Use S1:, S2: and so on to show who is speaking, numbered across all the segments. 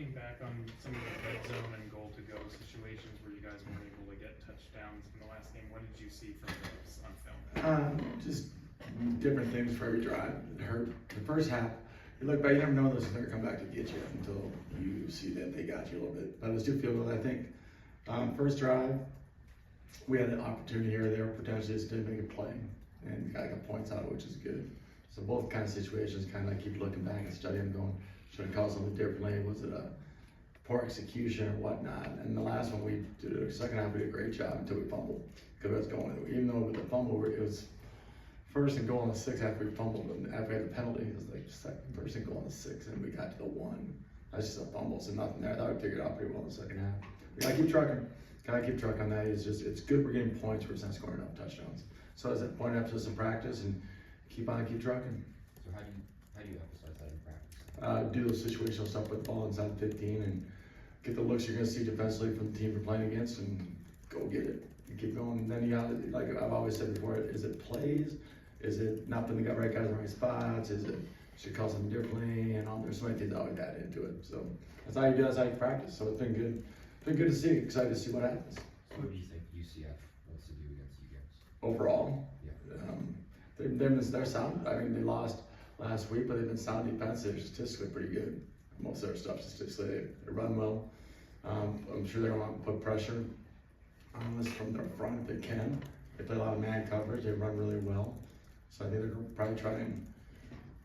S1: looking back on some of the red zone and goal to go situations where you guys weren't able to get touchdowns in the last game, what did you see from those on film?
S2: Just different things for every drive. It hurt the first half. You look back, you never know those are going to come back to get you until you see that they got you a little bit. But those two field goals, I think, first drive, we had an opportunity here or there potentially just to make a play, and the guy got points out, which is good. So both kind of situations, kind of keep looking back and studying, going, should have called something differently? Was it a poor execution or whatnot? And the last one we did, the second half, we did a great job until we fumbled, because it was going. Even though with the fumble, it was first and goal in the 6 after we fumbled, and after we had the penalty, it was like first and goal in the 6, and we got to the 1. That's just a fumble, so nothing there. I thought we figured it out pretty well in the second half. We gotta keep trucking. Gotta keep trucking on that. It's good we're getting points, we're just not scoring enough touchdowns. So as it pointed up to some practice and keep trucking.
S3: So how do you emphasize that in practice?
S2: Do those situational stuff with the ball inside 15 and get the looks you're gonna see defensively from the team you're playing against and go get it. And keep going. And then you gotta, like I've always said before, is it plays? Is it not putting the right guys in the right spots? Is it should call something differently? And all there's so many things always add into it. So that's how you do. That's how you practice. So it's been good. It's been good to see. Excited to see what happens.
S3: So what do you think UCF wants to do against you guys?
S2: Overall,
S3: Yeah.
S2: they're sound. I mean, they lost last week, but they've been sound defensive. They're statistically pretty good. Most of their stuff statistically, they run well. I'm sure they're going to put pressure on us from their front if they can. They play a lot of man coverage. They run really well. So I think they're probably trying.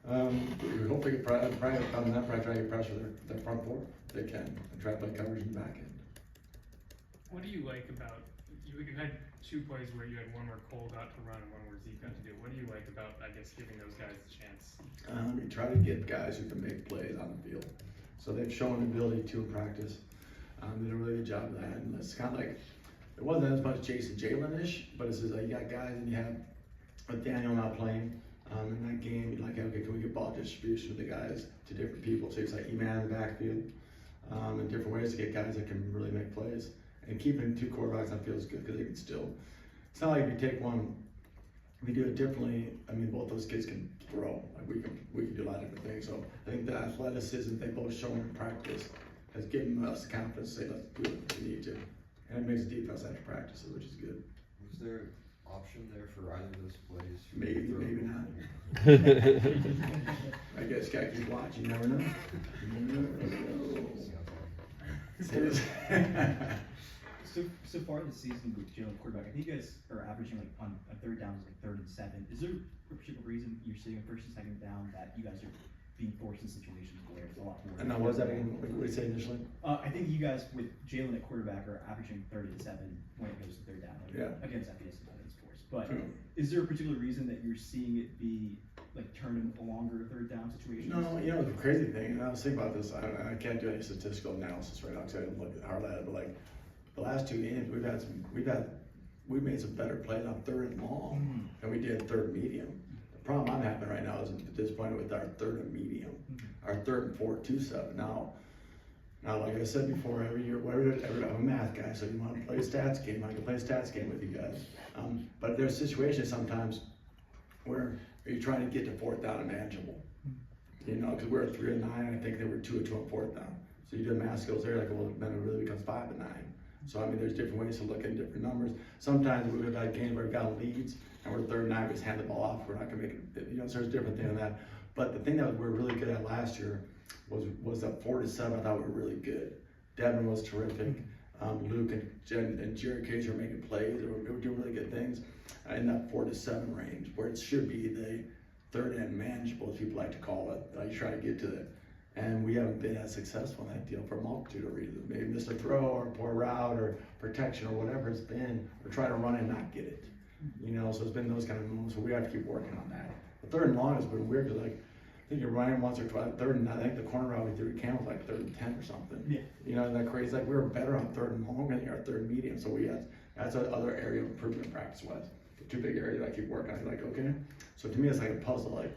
S2: We hope they can probably try to get pressure their front four if they can, and try to play coverage in the back end.
S1: What do you like about, you had 2 plays where you had one where Cole got to run and one where Zeke got to do. What do you like about, I guess, giving those guys a chance?
S2: We try to get guys who can make plays on the field. So they've shown the ability to in practice. Did a really good job of that. And it's kind of like, it wasn't as much Jason Jalen-ish, but it's just like you got guys and you have with Daniel not playing in that game, you're like, okay, can we get ball distribution with the guys to different people? So it's like E-man in the backfield, and different ways to get guys that can really make plays. And keeping 2 quarterbacks on the field is good because they can still, it's not like if you take one, we do it differently. I mean, both those kids can throw. Like we can do a lot of different things. So I think the athleticism they both shown in practice has given us the confidence to say, let's do what we need to. And it makes defense after practices, which is good.
S3: Was there option there for either of those plays?
S2: Maybe, maybe not. I guess gotta keep watching, you never know.
S4: So far this season with Jalen quarterback, I think you guys are averaging like on 3rd downs like 3rd and 7. Is there a particular reason you're sitting at 1st and 2nd down that you guys are being forced in situations where it's a lot more?
S2: And now what was that again? What did you say initially?
S4: I think you guys with Jalen at quarterback are averaging 30 and 7 when it goes to 3rd down. Like,
S2: Yeah.
S4: Against FBS and against force. But is there a particular reason that you're seeing it be like turning a longer 3rd down situations?
S2: No, you know the crazy thing, and I was thinking about this. I can't do any statistical analysis right now because I didn't look hard at it. But like the last 2 games, we've made some better plays on 3rd and long than we did 3rd and medium. The problem I'm having right now is at this point with our 3rd and medium, our 3rd and 4 2-7. Now, like I said before, every year, I'm a math guy, so you want to play a stats game, I can play a stats game with you guys. But there's situations sometimes where you're trying to get to 4th down and manageable. You know, because we're at 3 and 9, and I think they were 2 and 2 on 4th down. So you do math skills there, like, well, then it really becomes 5 and 9. So I mean, there's different ways to look at different numbers. Sometimes we've got games where we've got leads, and we're 3rd and 9, we just hand the ball off. We're not gonna make it. You know, so there's different things on that. But the thing that we were really good at last year was that 4 to 7. I thought we were really good. Devin was terrific. Luke and Jared Case were making plays. They were doing really good things in that 4 to 7 range, where it should be the 3rd and manageable, as people like to call it. You try to get to it. And we haven't been as successful in that deal for a multitude of reasons. Maybe missed a throw or a poor route or protection or whatever it's been. We're trying to run and not get it. You know, so it's been those kind of moves. So we have to keep working on that. The 3rd and long has been weird because like I think you're running once or twice. 3rd and I think the corner route we threw to Cam was like 3rd and 10 or something. Yeah. You know, isn't that crazy? Like we were better on 3rd and long than our 3rd and medium. So that's another area of improvement practice wise. The 2 big areas that I keep working on. Like okay. So to me it's like a puzzle. Like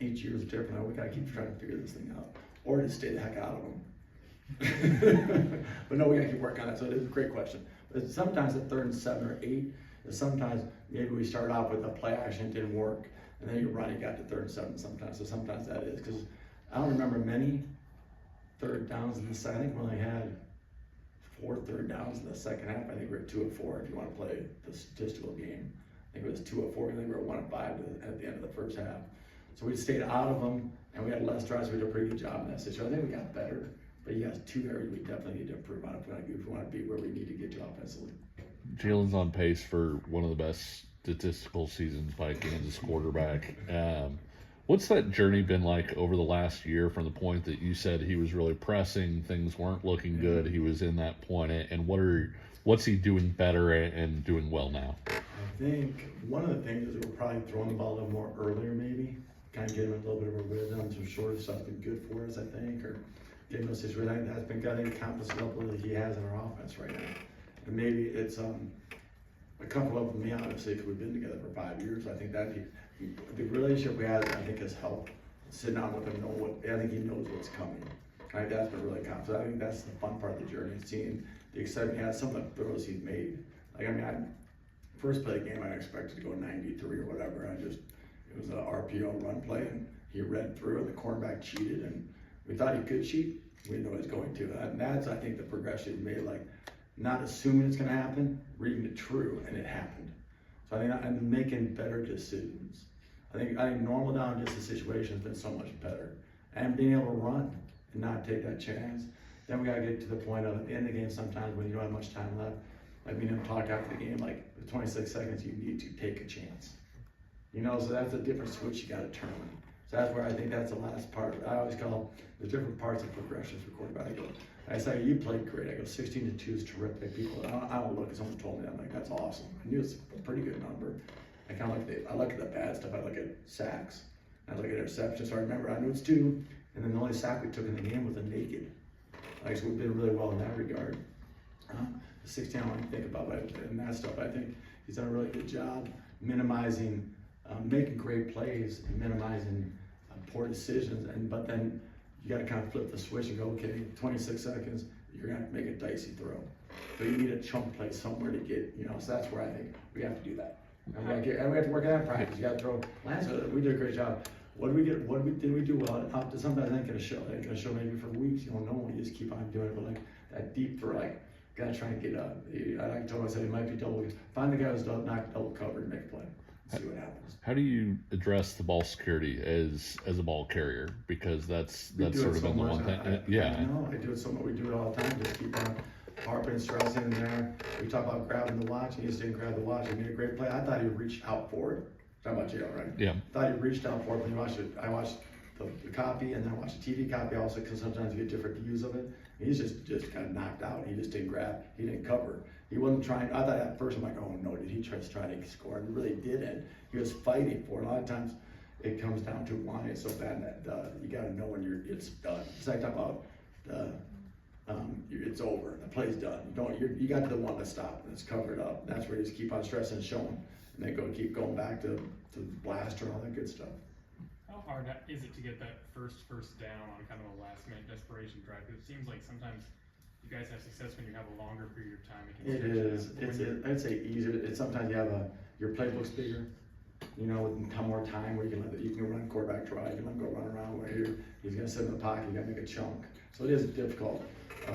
S2: each year is different. We gotta keep trying to figure this thing out. Or just stay the heck out of them. But no, we gotta keep working on it. So it is a great question. But sometimes at 3rd and 7 or 8, sometimes maybe we start off with a play action, it didn't work, and then you run, you got to 3rd and 7 sometimes. So sometimes that is, because I don't remember many third downs in the second. I think we only had 4 third downs in the second half. I think we were 2 of 4 if you want to play the statistical game. I think it was 2 of 4. I think we were 1 of 5 at the end of the first half. So we stayed out of them, and we had less drives. We did a pretty good job in that situation. I think we got better, but yes, 2 areas we definitely need to improve on if we want to be where we need to get to offensively.
S5: Jalen's on pace for one of the best statistical seasons by a Kansas quarterback. What's that journey been like over the last year from the point that you said he was really pressing, things weren't looking good, he was in that point, and what's he doing better and doing well now?
S2: I think one of the things is we're probably throwing the ball a little more earlier maybe, kind of getting a little bit of a rhythm, some shorter stuff been good for us, I think, or getting those situations. I think that's been got any confidence level that he has in our offense right now. And maybe it's a comfort level for me, honestly, because we've been together for 5 years. I think that the relationship we have, I think, has helped sit down with him, I think he knows what's coming. Right, that's been really confident. I think that's the fun part of the journey, seeing the excitement he has, some of the throws he's made. Like, I mean, first play of the game, I expected to go 93 or whatever. It was an RPO run play, and he read through, and the cornerback cheated, and we thought he could cheat. We didn't know he was going to. And that's, I think, the progression he made, like, not assuming it's going to happen, reading it true, and it happened. So I think I'm making better decisions. I think normal down just the situation has been so much better. And being able to run and not take that chance. Then we got to get to the point of, at the end of the game, sometimes when you don't have much time left, like me and him talk after the game, like the 26 seconds, you need to take a chance. You know, so that's a different switch you got to turn. So that's where I think that's the last part. I always call the different parts of progressions for quarterback. I say, you played great. I go 16-2 is terrific. People, I don't look at someone told me that. I'm like, that's awesome. I knew it's a pretty good number. I kind of I look at the bad stuff. I look at sacks. I look at interceptions. So I remember, I knew it's 2, and then the only sack we took in the game was a naked. Like, so we've been really well in that regard. The 16, I want to think about it, and that stuff. I think he's done a really good job minimizing, making great plays and minimizing poor decisions. But then you got to kind of flip the switch and go, okay, 26 seconds, you're going to make a dicey throw. So you need a chunk play somewhere to get, so that's where I think we have to do that. And we have to work out in practice. You got to throw. Lance, we did a great job. What did we do well? Sometimes it ain't gonna show. It ain't gonna show maybe for weeks. You don't know when you just keep on doing it. But like that deep for gotta try and get up. I told him, I said it might be double. Find the guy who's not double covered and make a play. See what happens.
S5: How do you address the ball security as a ball carrier? Because that's sort of been the one thing.
S2: I do it so much. We do it all the time. Just keep on harping, stressing in there. We talk about grabbing the watch. He just didn't grab the watch. He made a great play. I thought he reached out for it. Talking about Jalen, right?
S5: Yeah.
S2: I thought he reached out for it when you watched it. I watched the copy, and then I watched the TV copy also, because sometimes you get different views of it. And he's just kind of knocked out. He just didn't grab. He didn't cover. He wasn't trying. I thought at first I'm like, oh no, did he try to score? And he really didn't. He was fighting for it. A lot of times it comes down to wanting it so bad that you got to know when it's done. It's like talking about it's over. The play's done. You got to the one to stop, and it's covered up. That's where you just keep on stressing and showing, and then keep going back to blaster and all that good stuff.
S1: How hard is it to get that first down on kind of a last minute desperation drive? Because it seems like sometimes you guys have success when you have a longer period of time.
S2: It is. I'd say easier. Sometimes you have your playbook's bigger. With more time where you can run quarterback drive, you can let him go run around where he's gonna sit in the pocket, you gotta make a chunk. So it is difficult,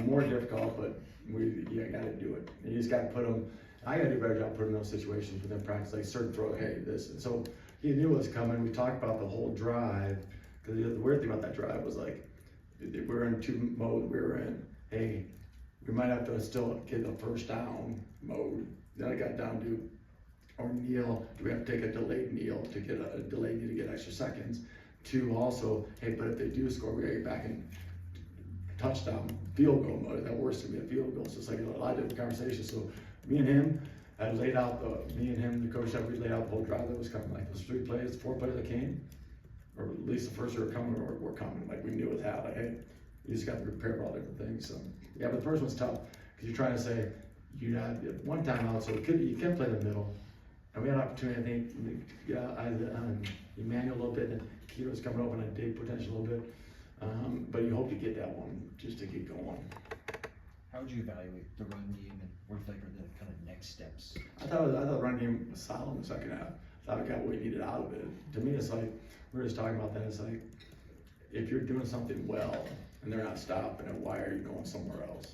S2: more difficult, but you gotta do it. And you just gotta put them. I gotta do a better job putting those situations within practice, like certain throw. Hey, this. And so he knew it was coming. We talked about the whole drive, because the weird thing about that drive was like we were in 2 mode. We were in, hey, we might have to still get the first down mode. Then I got down to, or kneel, do we have to take a delayed kneel to get a delayed kneel to get extra seconds? 2, also, hey, but if they do score, we gotta get back in touchdown, field goal mode. That works to be a field goal. So it's like a lot of different conversations. So me and him had laid out the coach said we laid out the whole drive that was coming. Like those 4 plays that came, or at least the first 2 were coming, or were coming. Like we knew it was happening. Like, hey, you just got to prepare for all different things. So yeah, but the first one's tough because you're trying to say you had one timeout, so you can't play in the middle. And we had an opportunity, I think, Emmanuel a little bit, and Keto was coming open, and Dave potential a little bit. But you hope to get that one just to keep going.
S6: How would you evaluate the run game, and what do you think are the kind of next steps?
S2: I thought the run game was solid in the second half. I thought we got what we needed out of it. To me, it's like, we were just talking about that, it's like, if you're doing something well, and they're not stopping it, why are you going somewhere else?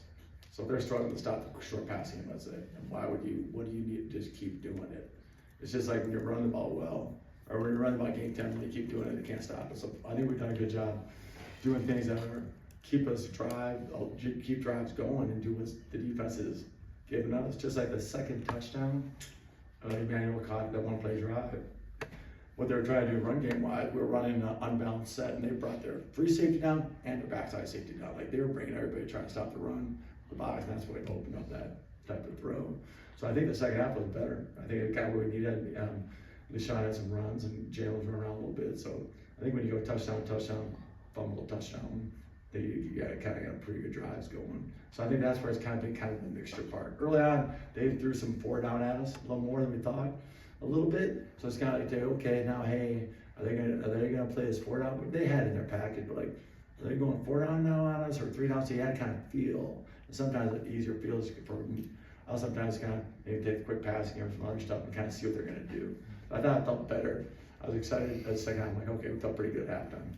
S2: So if they're struggling to stop the short passing game, let's say, and what do you need to just keep doing it? It's just like when you're running the ball well, or when you're running the ball game 10, when you keep doing it, they can't stop it. So I think we've done a good job doing things that are keep drives going and do what the defense is giving us. Just like the second touchdown, Emmanuel caught that one play drive. What they were trying to do run game wise, we were running an unbalanced set, and they brought their free safety down and their backside safety down. Like they were bringing everybody trying to stop the run, the box, and that's what opened up that type of throw. So I think the second half was better. I think it got where we needed. LeSean had some runs, and Jalen was running around a little bit. So I think when you go touchdown, fumble, touchdown, you got pretty good drives going. So I think that's where it's kind of been the mixture part. Early on, they threw some 4 down at us, a little more than we thought, a little bit. So it's kind of like, okay, now hey, are they gonna play this 4 down? They had it in their package, but like, are they going 4 down now on us or 3 down? So you had to kind of feel. And sometimes it easier feels for me. I'll sometimes kind of maybe take a quick passing or some other stuff and kind of see what they're gonna do. I thought it felt better. I was excited at the second half. I'm like, okay, we felt pretty good at halftime.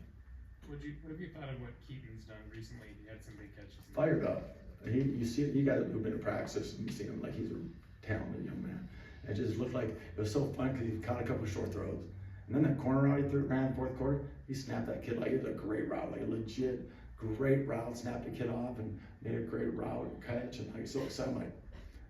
S1: What have you thought of what Keaton's done recently? He had some big catches.
S2: Fired up. You see it, you guys who've been to practice and you see him, like he's a talented young man. It just looked like it was so fun because he caught a couple short throws. And then that corner route he ran in the fourth quarter, he snapped that kid like it was a great route, like a legit great route, snapped the kid off and made a great route catch, and like so excited. Like,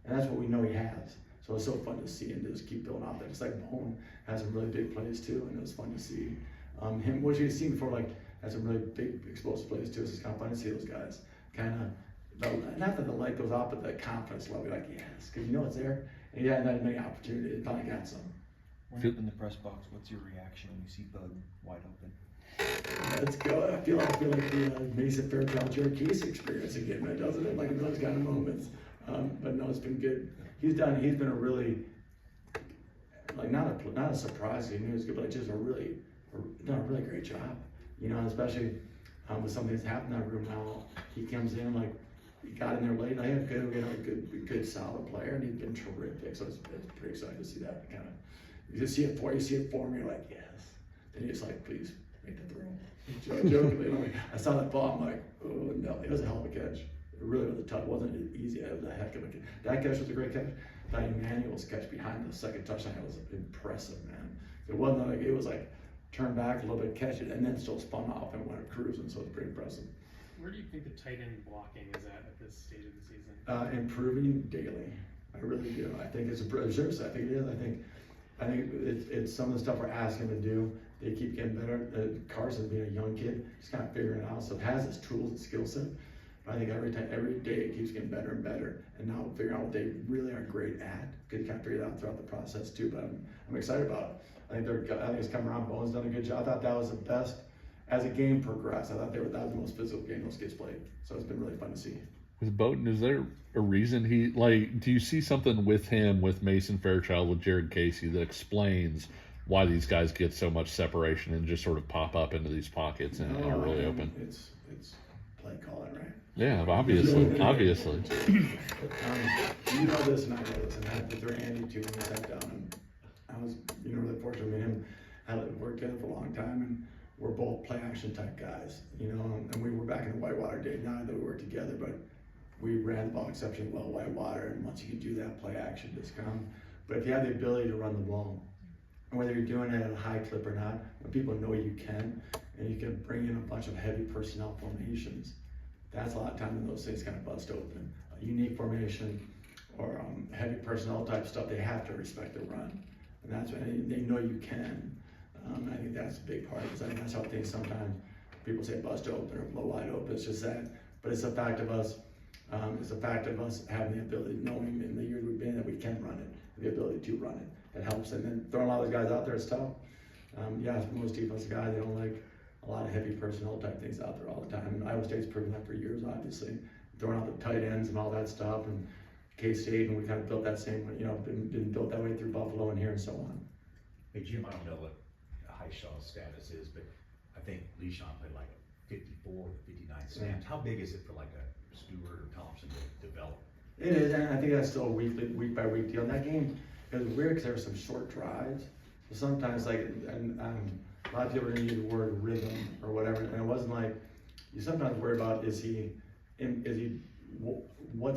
S2: and that's what we know he has. So it's so fun to see and just keep building off that. It's like Bone has some really big plays too, and it was fun to see him. What you've seen before, like has some really big explosive plays too. So it's kind of fun to see those guys kind of, not that the light goes off, but the confidence level, like yes, because you know it's there. And he hadn't had many opportunities, finally got some.
S6: When you're in the press box, what's your reaction when you see Bud wide open?
S2: Let's go. I feel like the Mason Fairchild Jared Case experience again, man, doesn't it? Like in those kind of moments. But no, it's been good. He's been a really, like not a surprise. He knew he was good, but just done a really great job. You know, especially with something that's happened in that room now. He comes in like he got in there late. We had a good solid player, and he's been terrific. So it's pretty exciting to see that kind of. You see it for me, you're like yes. Then you just like please make the throw. Jokingly, like, I saw that ball. I'm like, oh no, it was a hell of a catch. It really was tough. It wasn't easy. It was a heck of a catch. That catch was a great catch. That Emmanuel's catch behind the second touchdown was impressive, man. It wasn't like it was like turn back a little bit, catch it, and then still spun off and went cruising. So it's pretty impressive.
S1: Where do you think the tight end blocking is at this stage of the season?
S2: Improving daily. I really do. I think it's seriously. I think it is. I think it's some of the stuff we're asking him to do. They keep getting better. Carson, being a young kid, he's kind of figuring it out. So it has his tools and skill set. But I think every day it keeps getting better and better. And now figuring out what they really are great at. Because you kind of figure it out throughout the process too. But I'm excited about it. I think it's coming around. Bowen's done a good job. I thought that was the best as a game progressed. I thought that was the most physical game those kids played. So it's been really fun to see.
S5: With Bowden, is there a reason do you see something with him, with Mason Fairchild, with Jared Casey that explains why these guys get so much separation and just sort of pop up into these pockets and are really open?
S2: It's play calling, right?
S5: Yeah, obviously.
S2: You know this and I know this, and I had to throw Andy too when we sat down. And I was, really fortunate. Me and him had worked together for a long time, and we're both play action type guys, and we were back in the Whitewater days, not that we worked together, but we ran the ball exceptionally well Whitewater, and once you can do that, play action just come. But if you have the ability to run the ball, and whether you're doing it at a high clip or not, when people know you can, and you can bring in a bunch of heavy personnel formations, that's a lot of time when those things kind of bust open. A unique formation or heavy personnel type stuff, they have to respect the run, and that's when they know you can. I think that's a big part, because I think that's how things sometimes people say bust open or blow wide open. It's just that, but it's a fact of us. It's a fact of us having the ability, knowing in the years we've been that we can run it, the ability to run it. It helps, and then throwing a lot of those guys out there is tough. Most defensive guys, they don't like a lot of heavy personnel type things out there all the time. And Iowa State's proven that for years, obviously. Throwing out the tight ends and all that stuff, and K-State, and we kind of built that same way, been built that way through Buffalo and here and so on.
S7: Hey Jim, I don't know what Highshaw's status is, but I think LeSean played like 54 or 59 snaps. How big is it for like a Stewart or Thompson to develop?
S2: It is, and I think that's still a week by week deal. In that game, it was weird because there were some short drives. So sometimes, a lot of people are going to use the word rhythm or whatever, and it wasn't like you sometimes worry about, what's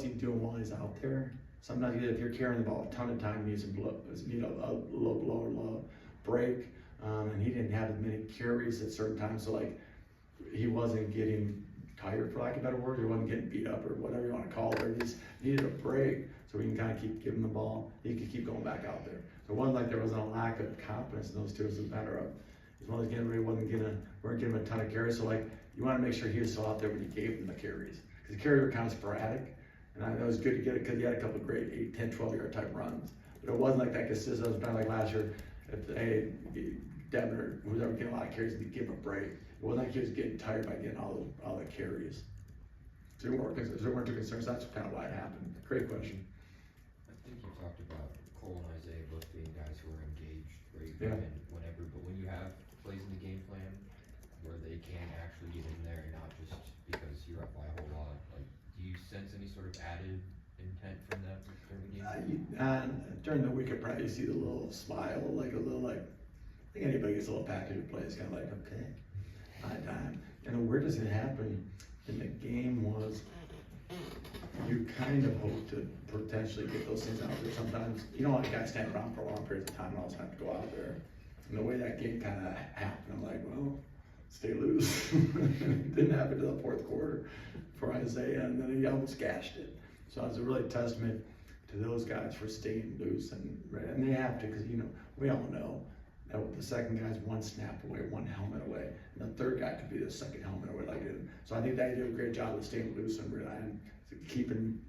S2: he doing while he's out there? Sometimes if you're carrying the ball a ton of time, you need a low break, and he didn't have as many carries at certain times, so like, he wasn't getting tired, for lack of a better word, he wasn't getting beat up or whatever you wanna call it, or he just needed a break, so we can kinda keep giving the ball, he could keep going back out there. So it wasn't like there wasn't a lack of confidence in those two, it was a matter of, as well as getting ready, weren't giving him a ton of carries, so like, you wanna make sure he was still out there when you gave him the carries. Cause the carries were kinda sporadic, and I know it was good to get it, cause he had a couple of great 8, 10, 12-yard type runs. But it wasn't like that consistent, it was kinda like last year, if Devin or whoever getting a lot of carries, we give him a break. It wasn't like he was getting tired by getting all the carries. So there weren't too concerned, so that's kind of why it happened. Great question.
S3: I think you talked about Cole and Isaiah both being guys who are engaged, right?
S2: Yeah.
S3: And whenever, but when you have plays in the game plan where they can actually get in there and not just because you're up by a whole lot, like, do you sense any sort of added intent from them during the game?
S2: During the week, I probably see the little smile, like a little like, I think anybody gets a little package of plays, kind of like, okay, my time. And the weirdest that happened in the game was, you kind of hope to potentially get those things out there sometimes. You don't want a guy stand around for long periods of time and always have to go out there. And the way that game kind of happened, I'm like, well, stay loose. Didn't happen to the fourth quarter for Isaiah, and then he almost gashed it. So it was a really testament to those guys for staying loose, and they have to, because we all know that the second guy's one snap away, one helmet away, and the third guy could be the second helmet away. So I think they did a great job of staying loose and keeping.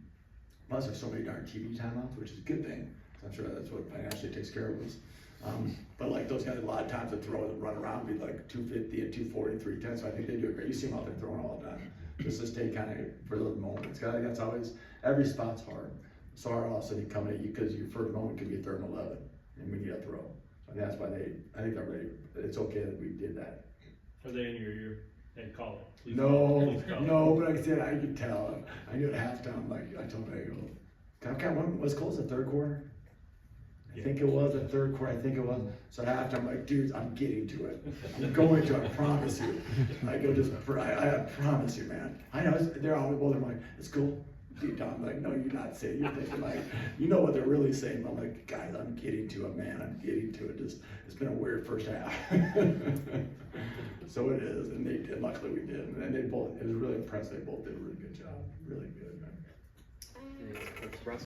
S2: Plus, there's so many darn TV timeouts, which is a good thing. I'm sure that's what financially takes care of us. But like those guys, a lot of times they throw and run around, be like 250 and 240, 310. So I think they do a great. You see them out there throwing all the time, just to stay kind of for those moments. Cause that's always, every spot's hard. So all of a sudden coming at you because your first moment could be a 3rd and 11, and we need a throw. So that's why I think they're ready. It's okay that we did that.
S1: Are they in your ear? And call it. Please
S2: No,
S1: call it.
S2: no, but like I said, I could tell. I knew at halftime, like I told him, I go, when was close the third quarter? I think it was the third quarter, I think it was. So at halftime, I'm like, dude, I'm getting to it. I'm going to, I promise you. I go, I promise you, man. I know, they're all both, I'm like, it's cool. Deep down, I'm like, no, you're not saying, you're thinking like, you know what they're really saying. I'm like, guys, I'm getting to it, man. I'm getting to it. It's been a weird first half. So it is, and they did, luckily we did. And they both, it was really impressive. They both did a really good job. Really good, man.
S8: Hey, Coach Zebrowski.